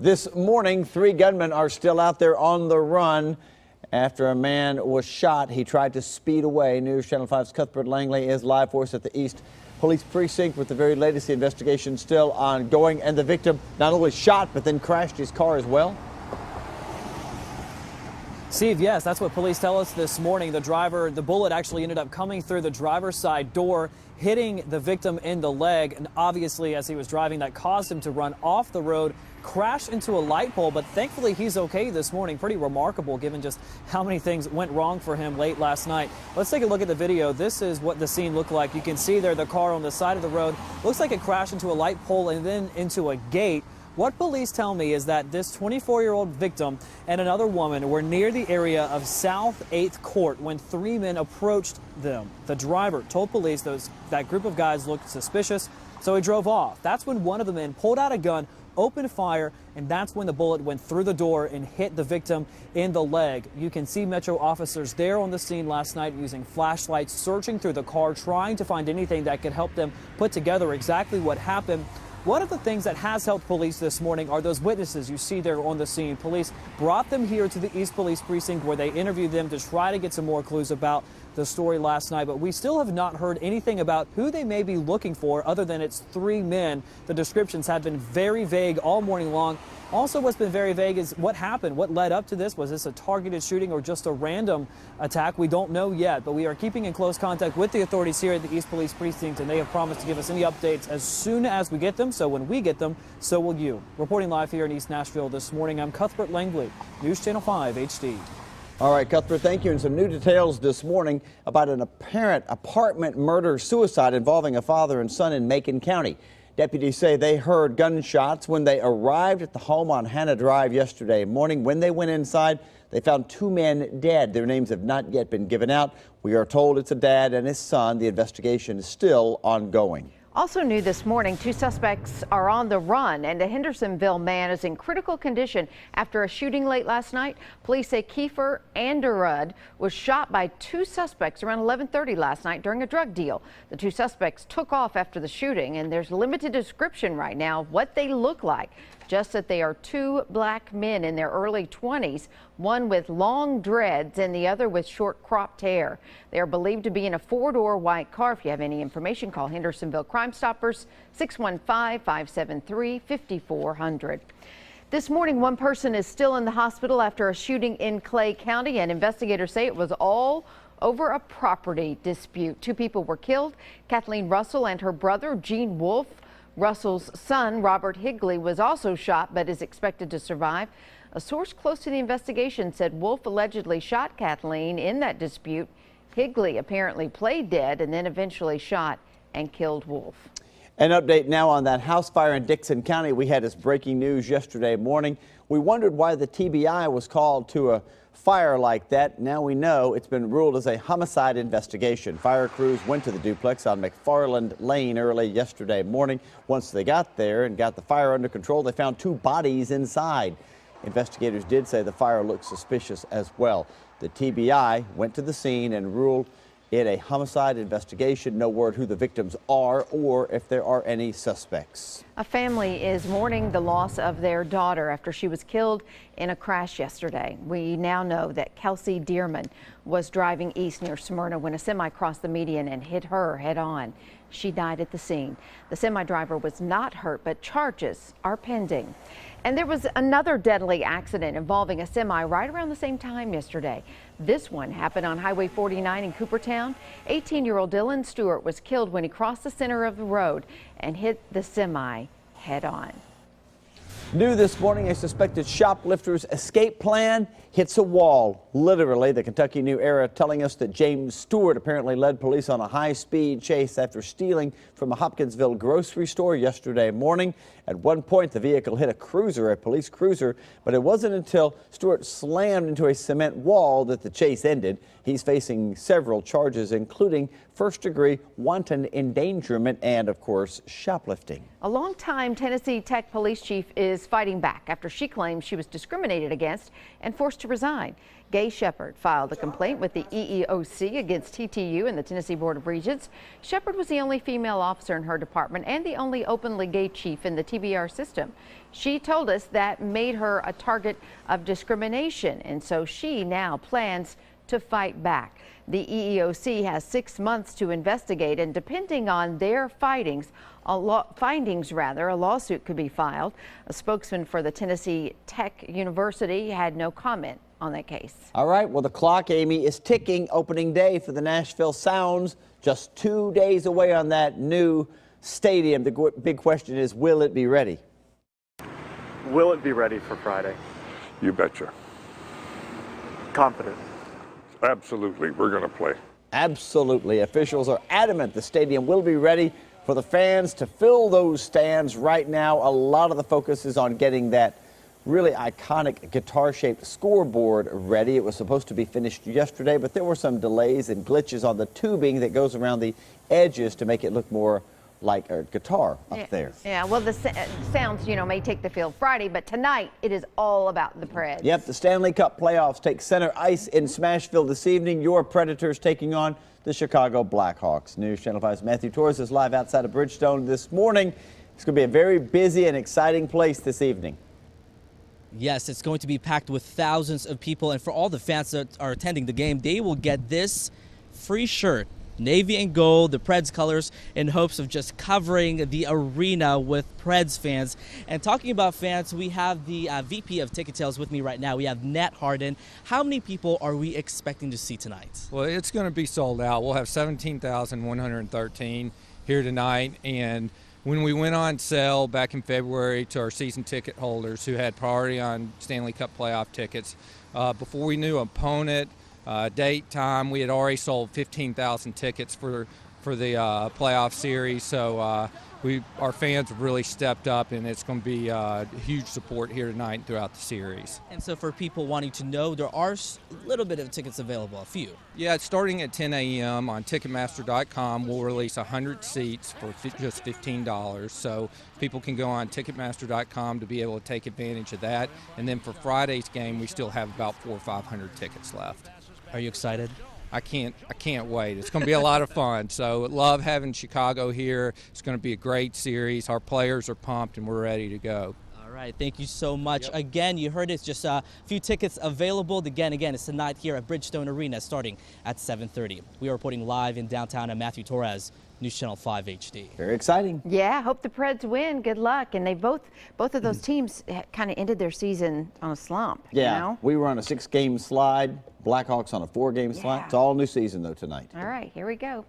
This morning, 3 gunmen are still out there on the run after a man was shot. He tried to speed away. News Channel 5's Cuthbert Langley is live for us at the East Police Precinct with the very latest. The investigation still ongoing, and the victim not only shot but then crashed his car as well. Steve, yes, that's what police tell us this morning. The bullet actually ended up coming through the driver's side door, hitting the victim in the leg. And obviously, as he was driving, that caused him to run off the road, crash into a light pole. But thankfully, he's okay this morning. Pretty remarkable given just how many things went wrong for him late last night. Let's take a look at the video. This is what the scene looked like. You can see there the car on the side of the road. Looks like it crashed into a light pole and then into a gate. What police tell me is that this 24-year-old victim and another woman were near the area of South 8th Court when 3 men approached them. The driver told police that group of guys looked suspicious, so he drove off. That's when one of the men pulled out a gun, opened fire, and that's when the bullet went through the door and hit the victim in the leg. You can see Metro officers there on the scene last night using flashlights, searching through the car, trying to find anything that could help them put together exactly what happened. One of the things that has helped police this morning are those witnesses you see there on the scene. Police brought them here to the East Police Precinct where they interviewed them to try to get some more clues about the story last night. But we still have not heard anything about who they may be looking for other than it's 3 men. The descriptions have been very vague all morning long. Also, what's been very vague is what happened, what led up to this. Was this a targeted shooting or just a random attack? We don't know yet, but we are keeping in close contact with the authorities here at the East Police Precinct, and they have promised to give us any updates as soon as we get them. So when we get them, so will you. Reporting live here in East Nashville this morning, I'm Cuthbert Langley, News Channel 5 HD. All right, Cuthbert, thank you. And some new details this morning about an apparent apartment murder-suicide involving a father and son in Macon County. Deputies say they heard gunshots when they arrived at the home on Hannah Drive yesterday morning. When they went inside, they found 2 men dead. Their names have not yet been given out. We are told it's a dad and his son. The investigation is still ongoing. Also new this morning, 2 suspects are on the run, and a Hendersonville man is in critical condition after a shooting late last night. Police say Kiefer Anderud was shot by 2 suspects around 11:30 last night during a drug deal. The 2 suspects took off after the shooting, and there's limited description right now of what they look like. Just that they are 2 black men in their early 20s, one with long dreads and the other with short cropped hair. They are believed to be in a 4-door white car. If you have any information, call Hendersonville Crime Stoppers, 615-573-5400. This morning, 1 person is still in the hospital after a shooting in Clay County, and investigators say it was all over a property dispute. 2 people were killed, Kathleen Russell and her brother, Gene Wolf. Russell's son, Robert Higley, was also shot but is expected to survive. A source close to the investigation said Wolf allegedly shot Kathleen in that dispute. Higley apparently played dead and then eventually shot and killed Wolf. An update now on that house fire in Dixon County. We had as breaking news yesterday morning. We wondered why the TBI was called to a fire like that. Now we know it's been ruled as a homicide investigation. Fire crews went to the duplex on McFarland Lane early yesterday morning. Once they got there and got the fire under control, they found 2 bodies inside. Investigators did say the fire looked suspicious as well. The TBI went to the scene and ruled it a homicide investigation. No word who the victims are or if there are any suspects. A family is mourning the loss of their daughter after she was killed in a crash yesterday. We now know that Kelsey Dearman was driving east near Smyrna when a semi crossed the median and hit her head on. She died at the scene. The semi driver was not hurt, but charges are pending. And there was another deadly accident involving a semi right around the same time yesterday. This one happened on Highway 49 in Coopertown. 18-year-old Dylan Stewart was killed when he crossed the center of the road and hit the semi head on. New this morning, a suspected shoplifter's escape plan hits a wall. Literally, the Kentucky New Era telling us that James Stewart apparently led police on a high-speed chase after stealing from a Hopkinsville grocery store yesterday morning. At one point, the vehicle hit a police cruiser, but it wasn't until Stewart slammed into a cement wall that the chase ended. He's facing several charges, including first-degree wanton endangerment and, of course, shoplifting. A longtime Tennessee Tech police chief is fighting back after she claims she was discriminated against and forced to resign. Gay Shepard filed a complaint with the EEOC against TTU and the Tennessee Board of Regents. Shepard was the only female officer in her department and the only openly gay chief in the TBR system. She told us that made her a target of discrimination, and so she now plans to fight back. The EEOC has 6 months to investigate, and depending on their findings, a lawsuit could be filed. A spokesman for the Tennessee Tech University had no comment on that case. All right, well, the clock, Amy, is ticking. Opening day for the Nashville Sounds, just 2 days away on that new stadium. The big question is, will it be ready? Will it be ready for Friday? You betcha. Confident. Absolutely, we're going to play. Absolutely. Officials are adamant the stadium will be ready for the fans to fill those stands. Right now, a lot of the focus is on getting that really iconic guitar-shaped scoreboard ready. It was supposed to be finished yesterday, but there were some delays and glitches on the tubing that goes around the edges to make it look more like a guitar up there. Yeah, well, the Sounds, may take the field Friday, but tonight it is all about the Preds. Yep, the Stanley Cup playoffs take center ice in Smashville this evening. Your Predators taking on the Chicago Blackhawks. News Channel 5's Matthew Torres is live outside of Bridgestone this morning. It's going to be a very busy and exciting place this evening. Yes, it's going to be packed with thousands of people, and for all the fans that are attending the game, they will get this free shirt. Navy and gold, the Preds colors, in hopes of just covering the arena with Preds fans. And talking about fans, we have the VP of Ticket Sales with me right now. We have Nat Harden. How many people are we expecting to see tonight? Well, it's going to be sold out. We'll have 17,113 here tonight. And when we went on sale back in February to our season ticket holders who had priority on Stanley Cup playoff tickets, before we knew opponent, date, time, we had already sold 15,000 tickets for the playoff series. So our fans have really stepped up, and it's going to be huge support here tonight and throughout the series. And so for people wanting to know, there are a little bit of tickets available, a few. Yeah, it's starting at 10 a.m. on Ticketmaster.com. We'll release 100 seats for just $15. So people can go on Ticketmaster.com to be able to take advantage of that. And then for Friday's game, we still have about 400 or 500 tickets left. Are you excited? I can't wait. It's going to be a lot of fun. So love having Chicago here. It's going to be a great series. Our players are pumped and we're ready to go. All right, thank you so much. Yep. Again, you heard it's just a few tickets available. Again, it's tonight here at Bridgestone Arena starting at 7:30. We are reporting live in downtown. I'm Matthew Torres, News Channel 5 HD. Very exciting. Yeah, hope the Preds win. Good luck. And they both of those teams kind of ended their season on a slump. Yeah, we were on a 6-game slide. Blackhawks on a 4-game slide. It's all new season, though, tonight. All right, here we go.